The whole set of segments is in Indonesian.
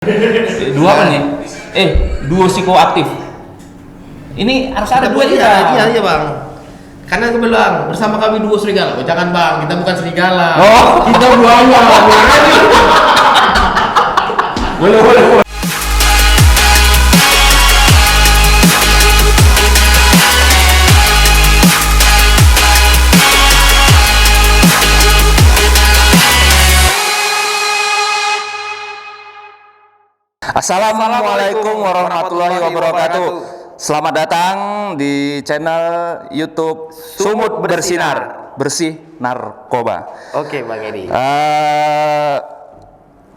Dua apa nih? Duo psikoaktif. Ini harus ada dua juga. Iya bang. Karena aku bilang bersama kami duo serigala. Oh jangan bang, kita bukan serigala. Oh, kita buaya. boleh. Assalamualaikum warahmatullahi wabarakatuh. Selamat datang di channel YouTube Sumut Bersinar, bersih narkoba. Oke bang Edi.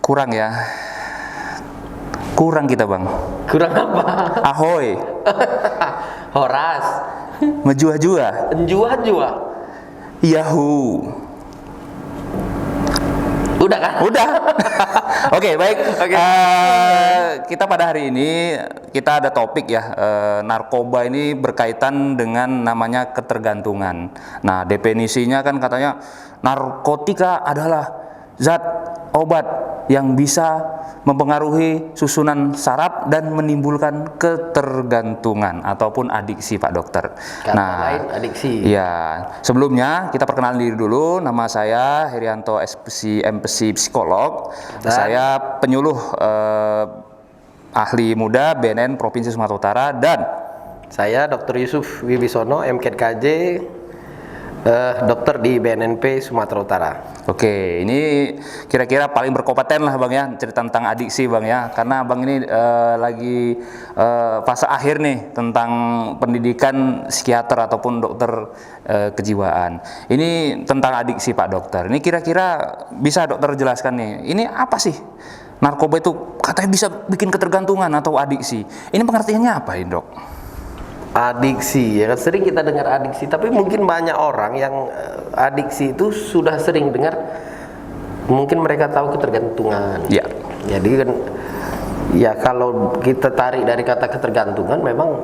Kurang kita bang. Kurang apa? Ahoy. Horas. Menjua-jua. Njua-jua. Yahoo. Udah kan? Udah. Oke, baik. Oke. Kita pada hari ini kita ada topik ya, narkoba ini berkaitan dengan namanya ketergantungan. Nah, definisinya kan katanya narkotika adalah zat obat yang bisa mempengaruhi susunan saraf dan menimbulkan ketergantungan ataupun adiksi, Pak Dokter. Kata lain adiksi. Ya, sebelumnya kita perkenalan diri dulu. Nama saya Herianto MPC Psikolog. Saya penyuluh ahli muda BNN Provinsi Sumatera Utara, dan saya Dr. Yusuf Wibisono, MKJ, dokter di BNNP Sumatera Utara. Oke, ini kira-kira paling berkompeten lah bang ya cerita tentang adiksi bang ya, karena bang ini lagi fase akhir nih tentang pendidikan psikiater ataupun dokter kejiwaan. Ini tentang adiksi Pak Dokter. Ini kira-kira bisa dokter jelaskan nih, ini apa sih narkoba itu katanya bisa bikin ketergantungan atau adiksi? Ini pengertiannya apa ini dok? Adiksi, ya kan sering kita dengar adiksi, tapi mungkin banyak orang yang adiksi itu sudah sering dengar, mungkin mereka tahu ketergantungan. Ya. Jadi kan, ya kalau kita tarik dari kata ketergantungan, memang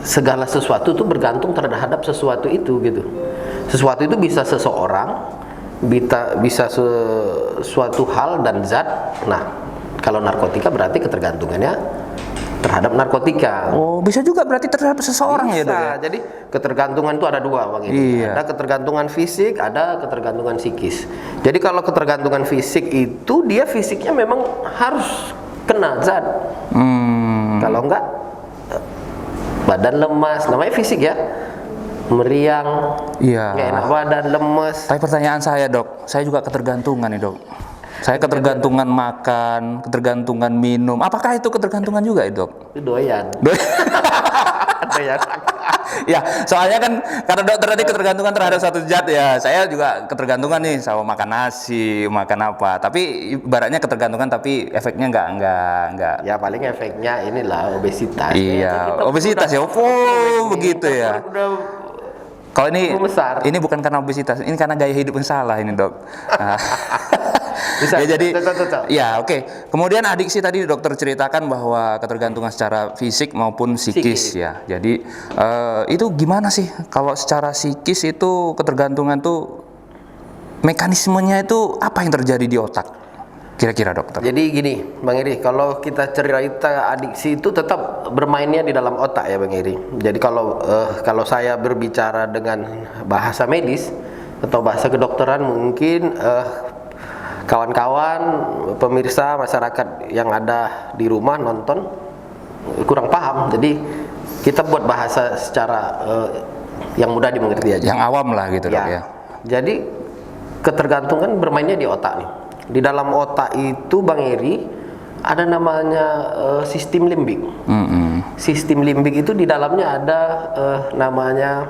segala sesuatu itu bergantung terhadap sesuatu itu gitu. Sesuatu itu bisa seseorang, bisa sesuatu hal dan zat. Nah, kalau narkotika berarti ketergantungannya terhadap narkotika. Oh, bisa juga berarti terhadap seseorang bisa, ya dok ya? Jadi ketergantungan itu ada dua bang ini. Iya. Ada ketergantungan fisik, ada ketergantungan psikis. Jadi kalau ketergantungan fisik itu dia fisiknya memang harus kena zat. Kalau enggak badan lemas, namanya fisik ya, meriang, Iya. nggak enak badan, lemes. Tapi pertanyaan saya dok, saya juga ketergantungan nih dok. Saya ketergantungan makan, ketergantungan minum. Apakah itu ketergantungan juga ya dok? Itu doyan. Doyan. Ya, soalnya kan karena dokter tadi ketergantungan terhadap satu zat ya. Saya juga ketergantungan nih sama makan nasi, makan apa. Tapi ibaratnya ketergantungan tapi efeknya enggak. Ya paling efeknya inilah obesitas. Iya, obesitas ya. Oh, begitu ya. Kalau ini bukan karena obesitas, ini karena gaya hidup yang salah ini dok. Bisa, ya jadi cocok. Ya oke. Kemudian adiksi tadi dokter ceritakan bahwa ketergantungan secara fisik maupun psikis ya. Jadi itu gimana sih kalau secara psikis itu ketergantungan tuh mekanismenya itu apa yang terjadi di otak kira-kira dokter? Jadi gini Bang Eri, kalau kita cerita adiksi itu tetap bermainnya di dalam otak ya Bang Eri. Jadi kalau saya berbicara dengan bahasa medis atau bahasa kedokteran, mungkin kawan-kawan, pemirsa, masyarakat yang ada di rumah nonton kurang paham. Jadi kita buat bahasa secara yang mudah dimengerti aja. Yang awam lah gitu dok ya. Jadi ketergantungan bermainnya di otak nih. Di dalam otak itu Bang Eri ada namanya sistem limbik. Sistem limbik itu di dalamnya ada namanya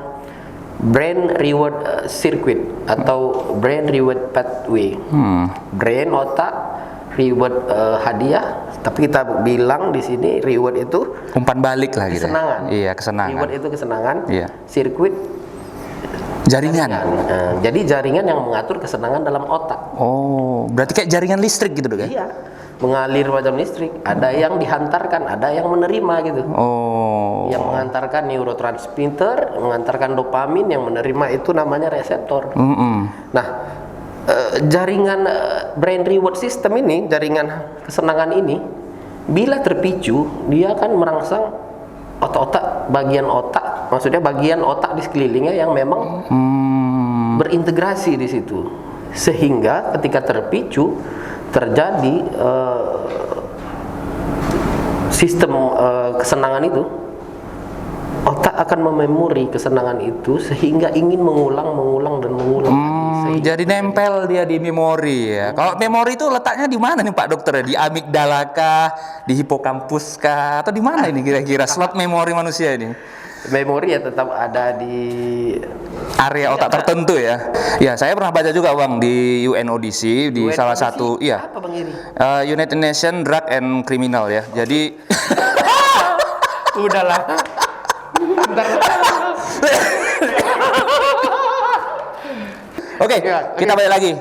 brain reward circuit atau brain reward pathway. Brain, otak, reward hadiah, tapi kita bilang di sini reward itu umpan balik lah gitu. Kesenangan. Iya, kesenangan. Reward itu kesenangan. Iya. Sirkuit jaringan. Jadi jaringan yang mengatur kesenangan dalam otak. Oh, berarti kayak jaringan listrik gitu dok ya? Iya. Mengalir macam listrik. Ada yang dihantarkan, ada yang menerima gitu. Oh. Yang mengantarkan neurotransmitter, mengantarkan dopamin, yang menerima itu namanya reseptor. Nah, jaringan brain reward system ini, jaringan kesenangan ini, bila terpicu, dia akan merangsang otak-otak, bagian otak, maksudnya bagian otak di sekelilingnya yang memang berintegrasi di situ, sehingga ketika terpicu terjadi sistem kesenangan itu, otak akan mememori kesenangan itu sehingga ingin mengulang dan mengulang lagi. Jadi nempel dia di memori ya. Kalau memori itu letaknya di mana nih Pak Dokter? Di amigdala kah, di hipokampus kah, atau di mana ini kira-kira slot memori manusia ini? Memori ya tetap ada di area otak tertentu ya. Ya, saya pernah baca juga Bang di UNODC di salah satu apa Bang Iri? United Nation Drug and Criminal ya. Jadi Udahlah. Oke, kita balik lagi.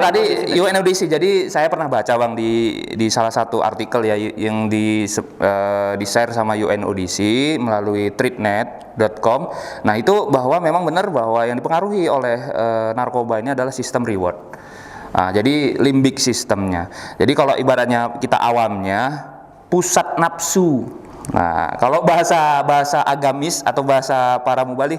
Tadi UNODC. UNODC. Jadi saya pernah baca Bang di salah satu artikel ya yang di share sama UNODC melalui treatnet.com. Nah, itu bahwa memang benar bahwa yang dipengaruhi oleh narkoba ini adalah sistem reward. Nah, jadi limbic sistemnya. Jadi kalau ibaratnya kita awamnya pusat nafsu. Nah, kalau bahasa agamis atau bahasa para mubalik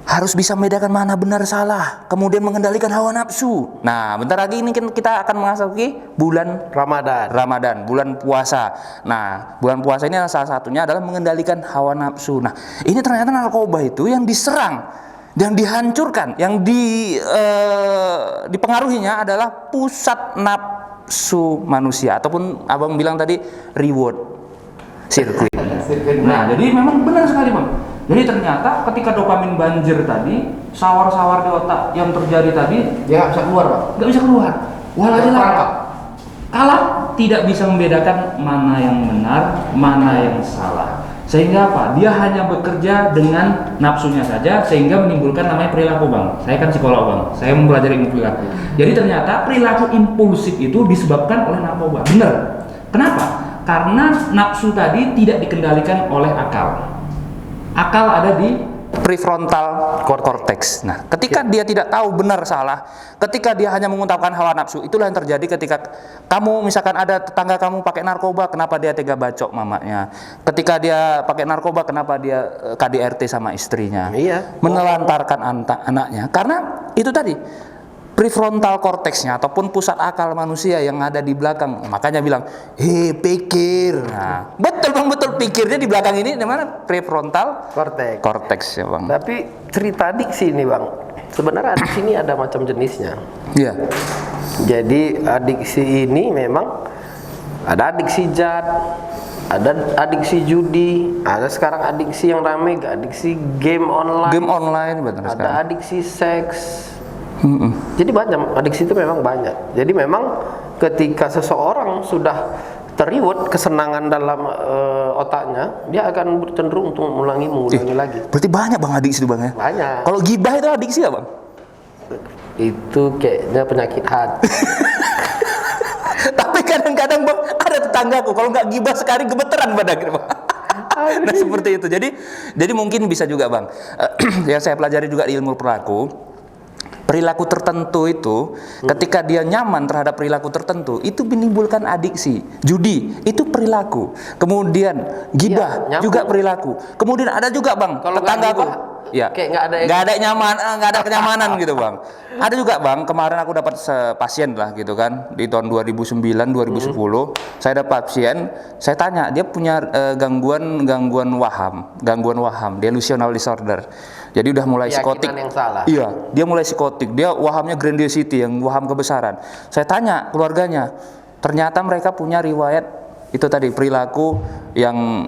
harus bisa membedakan mana benar salah, kemudian mengendalikan hawa nafsu. Nah, bentar lagi ini kita akan memasuki bulan Ramadan, bulan puasa. Nah, bulan puasa ini salah satunya adalah mengendalikan hawa nafsu. Nah, ini ternyata narkoba itu yang diserang dan dihancurkan, yang dipengaruhinya adalah pusat nafsu manusia ataupun Abang bilang tadi reward circuit. Nah, jadi memang benar sekali Bang. Jadi ternyata ketika dopamin banjir tadi, sawar-sawar di otak yang terjadi tadi, Dia nggak bisa keluar, Pak. nggak bisa keluar. Kalap tidak bisa membedakan mana yang benar, mana yang salah. Sehingga apa? Dia hanya bekerja dengan nafsunya saja, sehingga menimbulkan namanya perilaku Bang. Saya kan psikolog Bang, saya mempelajari ilmu perilaku. Jadi ternyata perilaku impulsif itu disebabkan oleh narkoba. Benar. Kenapa? Karena nafsu tadi tidak dikendalikan oleh akal. Akal ada di prefrontal cortex. Nah, ketika dia tidak tahu benar salah, ketika dia hanya mengungkapkan hawa nafsu, itulah yang terjadi ketika kamu misalkan ada tetangga kamu pakai narkoba, kenapa dia tega bacok mamanya? Ketika dia pakai narkoba, kenapa dia KDRT sama istrinya? Iya. Menelantarkan anaknya. Karena itu tadi prefrontal cortexnya ataupun pusat akal manusia yang ada di belakang, makanya bilang pikir. Nah, betul Bang, betul, pikirnya di belakang ini di mana? Prefrontal cortex ya Bang. Tapi cerita adiksi ini Bang, sebenarnya adiksi ini ada macam jenisnya. Iya. Jadi adiksi ini memang ada adiksi zat, ada adiksi judi, ada sekarang adiksi yang rame, adiksi game online, betul ada sekali. adiksi seks. Jadi banyak, adiksi itu memang banyak. Jadi memang ketika seseorang sudah terreward kesenangan dalam otaknya, dia akan cenderung untuk mengulangi lagi. Berarti banyak Bang adiksi itu Bang ya? Banyak. Kalau gibah itu adiksi ya Bang? Itu kayaknya penyakit hati. Tapi kadang-kadang Bang ada tetanggaku kalau nggak gibah sekali gemeteran badannya Bang. Nah seperti itu. Jadi mungkin bisa juga Bang. Yang saya pelajari juga di ilmu perilaku tertentu itu, ketika dia nyaman terhadap perilaku tertentu, itu menimbulkan adiksi. Judi itu perilaku. Kemudian gibah juga perilaku. Kemudian ada juga Bang, tetanggaku. Ya, nggak ada kenyamanan gitu Bang. Ada juga Bang, kemarin aku dapat pasien lah gitu kan, di tahun 2009-2010, saya dapat pasien, saya tanya, dia punya gangguan waham, delusional disorder. Jadi udah mulai psikotik. Yang salah. Iya, dia mulai psikotik. Dia wahamnya grandiosity, yang waham kebesaran. Saya tanya keluarganya, ternyata mereka punya riwayat itu tadi perilaku yang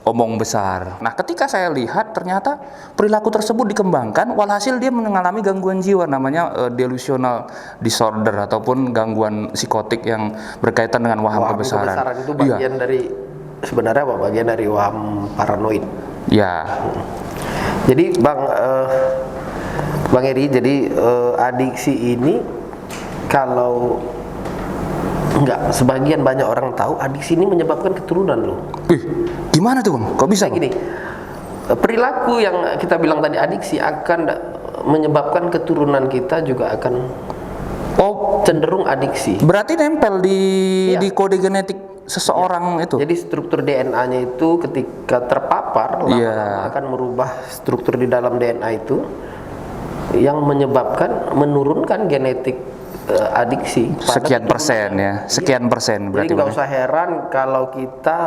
omong besar. Nah, ketika saya lihat ternyata perilaku tersebut dikembangkan, walhasil dia mengalami gangguan jiwa namanya delusional disorder ataupun gangguan psikotik yang berkaitan dengan waham kebesaran. Kebesaran itu bagian dari sebenarnya apa? Bagian dari waham paranoid. Ya. Jadi Bang Eri, jadi adiksi ini kalau sebagian banyak orang tahu, adiksi ini menyebabkan keturunan loh. Gimana tuh Bang? Kok bisa? Gini, perilaku yang kita bilang tadi adiksi akan menyebabkan keturunan kita juga akan Oh, cenderung adiksi. berarti nempel Iya. di kode genetik seseorang itu. Jadi struktur DNA-nya itu ketika terpapar lama-lama Iya. akan merubah struktur di dalam DNA itu yang menyebabkan menurunkan genetik adiksi pada Sekian keturunan. persen ya, sekian persen Jadi berarti. nggak Bang. usah heran kalau kita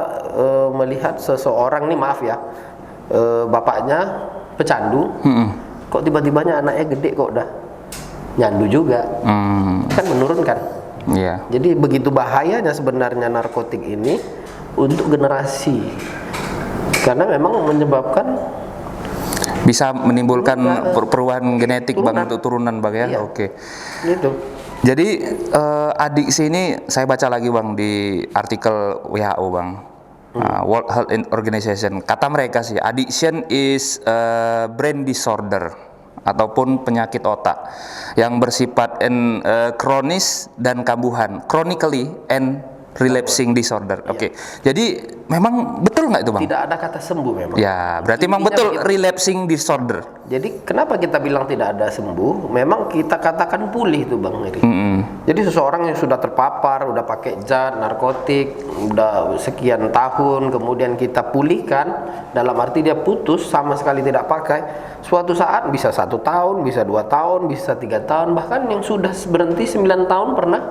melihat seseorang nih, maaf ya, bapaknya pecandu, kok tiba-tibanya anaknya gede kok udah nyandu juga, kan menurunkan. Iya. Jadi begitu bahayanya sebenarnya narkotik ini untuk generasi, karena memang menyebabkan Bisa menimbulkan perubahan genetik Bang turunan. untuk turunan Bang ya. Iya. Oke. gitu. Jadi adiksi ini saya baca lagi Bang di artikel WHO Bang. World Health Organization. Kata mereka sih, addiction is a brain disorder ataupun penyakit otak yang bersifat kronis dan kambuhan, chronically and relapsing disorder. Oke. Jadi memang betul nggak itu Bang? Tidak ada kata sembuh memang. Ya, berarti memang Intinya betul begitu. relapsing disorder. Jadi kenapa kita bilang tidak ada sembuh? Memang kita katakan pulih itu Bang Eri. Jadi seseorang yang sudah terpapar, udah pakai zat, narkotik, udah sekian tahun, kemudian kita pulihkan, dalam arti dia putus sama sekali tidak pakai. Suatu saat bisa 1 tahun, bisa 2 tahun, bisa 3 tahun, bahkan yang sudah berhenti 9 tahun pernah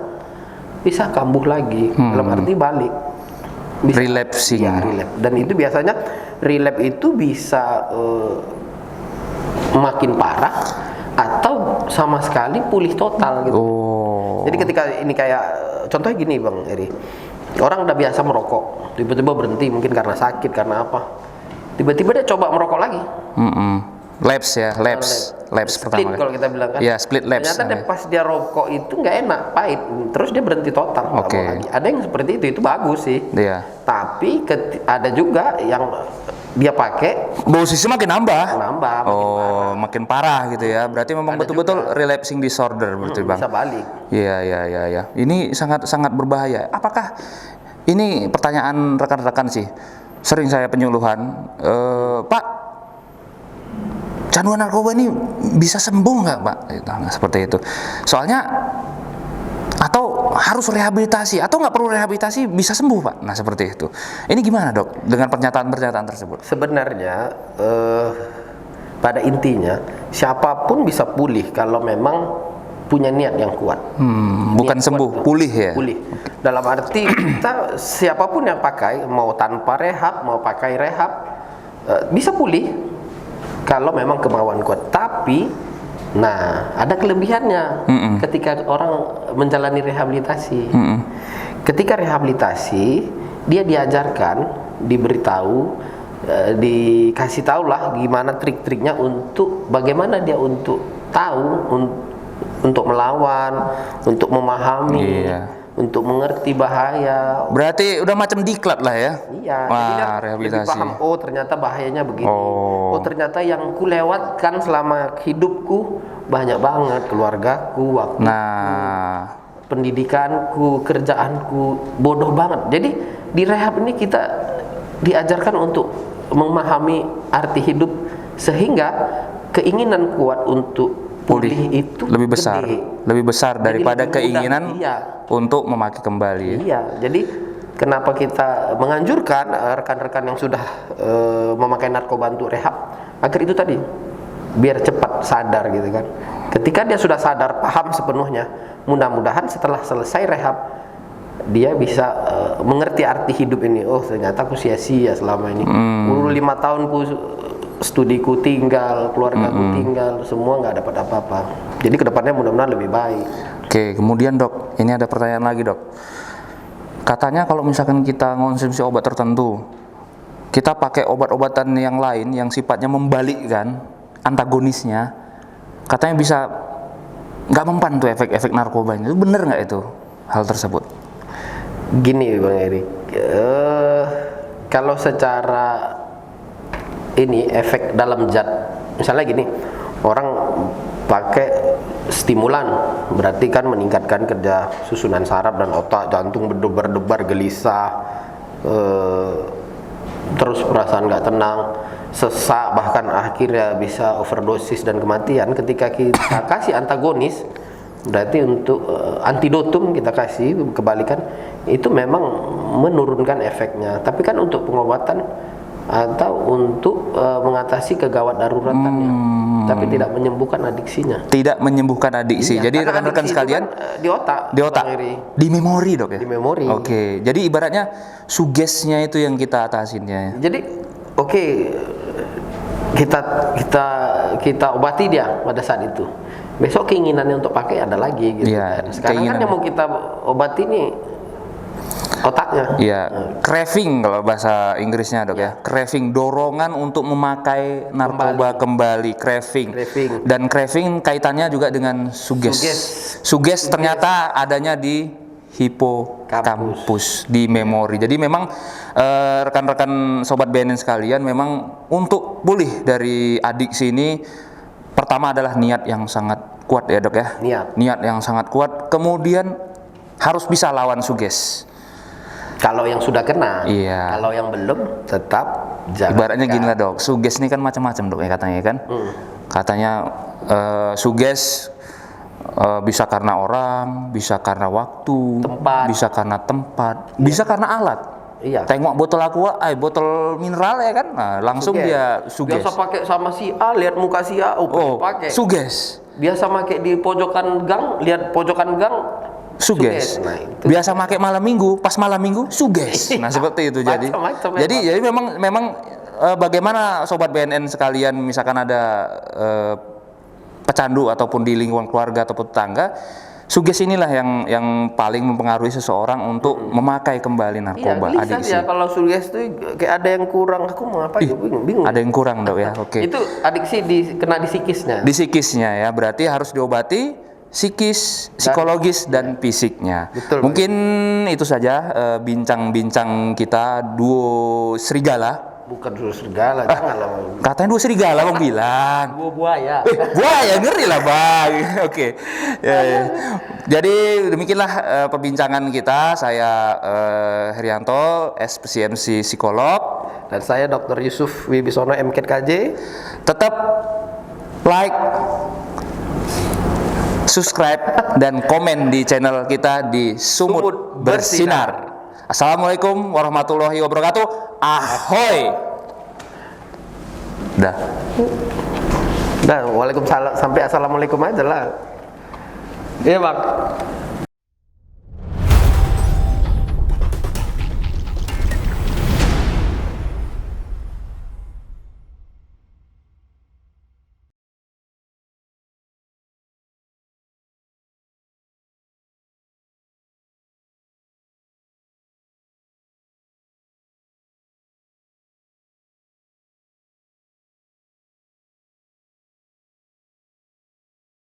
bisa kambuh lagi. Dalam arti balik. Relapsing. Ya, relapse. Dan itu biasanya relapse itu bisa makin parah atau sama sekali pulih total gitu. Oh. Jadi ketika ini kayak contohnya gini Bang Eri, orang udah biasa merokok, tiba-tiba berhenti mungkin karena sakit, karena apa? Tiba-tiba dia coba merokok lagi. Lapse ya, lapse Split pertama. kalau kita bilang kan. Ya, split lapse. Ternyata dia pas dia rokok itu nggak enak, pahit. Terus dia berhenti total, nggak Oke. mau lagi. Ada yang seperti itu bagus sih. Iya. Tapi ada juga yang dia pakai Dosisnya makin nambah. nambah, makin Oh, makin parah gitu ya. Berarti memang Ada betul-betul relapsing disorder berarti Bang. bisa balik. Iya, iya, iya, iya. Ini sangat berbahaya. Apakah ini pertanyaan rekan-rekan sih? Sering saya penyuluhan, Pak, canduan narkoba ini bisa sembuh nggak Pak? Nah, seperti itu. Soalnya atau harus rehabilitasi atau nggak perlu rehabilitasi bisa sembuh Pak? Nah seperti itu. Ini gimana Dok dengan pernyataan-pernyataan tersebut? Sebenarnya pada intinya siapapun bisa pulih kalau memang punya niat yang kuat. Bukan Niat sembuh, kuat, pulih ya. Pulih. Dalam arti kita siapapun yang pakai, mau tanpa rehab, mau pakai rehab, bisa pulih kalau memang kemauan kuat. Tapi, nah ada kelebihannya ketika orang menjalani rehabilitasi. Ketika rehabilitasi, dia diajarkan, diberitahu, dikasih tahu lah gimana trik-triknya untuk bagaimana dia untuk tahu, untuk melawan, untuk memahami, Iya. untuk mengerti bahaya. Berarti udah macam diklat lah ya. Iya, jadi Wah, dia lebih rehabilitasi. paham. Oh, ternyata bahayanya begini. Oh. Oh, ternyata yang ku lewatkan selama hidupku banyak banget, keluargaku, waktu, Nah, pendidikanku, kerjaanku, bodoh banget. Jadi di rehab ini kita diajarkan untuk memahami arti hidup sehingga keinginan kuat untuk pulih itu lebih besar, gede. lebih besar Jadi daripada lebih mudah, keinginan iya. untuk memakai kembali. Iya, jadi kenapa kita menganjurkan rekan-rekan yang sudah memakai narkoba untuk rehab agar itu tadi biar cepat sadar gitu kan. Ketika dia sudah sadar, paham sepenuhnya, mudah-mudahan setelah selesai rehab dia bisa mengerti arti hidup ini. Oh, ternyata aku sia-sia selama ini. 5 tahun studiku tinggal, keluargaku tinggal, semua nggak dapat apa-apa. Jadi kedepannya mudah-mudahan lebih baik. Oke, kemudian Dok, ini ada pertanyaan lagi Dok. Katanya kalau misalkan kita mengonsumsi obat tertentu, kita pakai obat-obatan yang lain yang sifatnya membalikkan antagonisnya, katanya bisa nggak mempan tuh efek-efek narkoba itu. Bener nggak itu hal tersebut? Gini Bang Erik, kalau secara ini efek dalam zat, misalnya gini, orang pakai stimulan berarti kan meningkatkan kerja susunan saraf dan otak, jantung berdebar-debar, gelisah, terus perasaan nggak tenang. sesak, bahkan akhirnya bisa overdosis dan kematian. Ketika kita kasih antagonis, berarti untuk antidotum kita kasih kebalikan, itu memang menurunkan efeknya. Tapi kan untuk pengobatan atau untuk mengatasi kegawat daruratannya, tapi tidak menyembuhkan adiksinya. Tidak menyembuhkan adiksi. Iya, Jadi karena rekan-rekan adiksi itu sekalian, kan, di otak, di otak, Bang Eri. di memori dok ya. Di memori. Oke. Jadi ibaratnya sugesnya itu yang kita atasin ya. Jadi oke, kita obati dia pada saat itu. Besok keinginannya untuk pakai ada lagi gitu Iya, kan. Sekarang kan yang mau kita obati nih otaknya. Iya, craving kalau bahasa Inggrisnya dok ya. Craving, dorongan untuk memakai narkoba kembali, craving. Dan craving kaitannya juga dengan suges. Suges ternyata adanya di hipokampus, di memori. Jadi memang rekan-rekan sobat BNN sekalian, memang untuk pulih dari adiksi ini pertama adalah niat yang sangat kuat ya dok ya. Niat yang sangat kuat. Kemudian harus bisa lawan suges. Kalau yang sudah kena, iya. Kalau yang belum tetap jalan. Ibaratnya gini lah dok, suges ini kan macam-macam dok ya katanya kan. Katanya suges bisa karena orang, bisa karena waktu, tempat. bisa karena tempat, bisa karena alat. Iya. Tengok botol aqua, botol mineral ya kan, nah, langsung dia suges. Biasa pakai sama si A, lihat muka si A, pakai. Suges. Biasa pakai di pojokan gang, lihat pojokan gang. Suges. Nah, itu. Biasa pakai malam minggu, pas malam minggu suges. Nah seperti itu jadi. Jadi memang bagaimana sobat BNN sekalian, misalkan ada pecandu ataupun di lingkungan keluarga ataupun tetangga, suges inilah yang paling mempengaruhi seseorang untuk memakai kembali narkoba. Iya, adiksi. Ya, kalau suges itu kayak ada yang kurang, aku mau apa? Bingung. Ada yang kurang dok ya. Oke. Itu adiksi kena di psikisnya. Di psikisnya ya, berarti harus diobati psikis, psikologis dan fisiknya. Betul, mungkin itu saja bincang-bincang kita duo serigala. Bukan duo serigala, janganlah. Katanya duo serigala bang bilang. Duo buaya. Buaya ngeri lah bang. Oke. Ya. Jadi demikianlah perbincangan kita. Saya Herianto, SPCMC psikolog, dan saya Dr. Yusuf Wibisono, MKJ. Tetap like, subscribe dan komen di channel kita di Sumut Bersinar. Assalamualaikum warahmatullahi wabarakatuh. Ahoy. Dah. Waalaikumsalam, sampai assalamualaikum aja lah. Iya bang.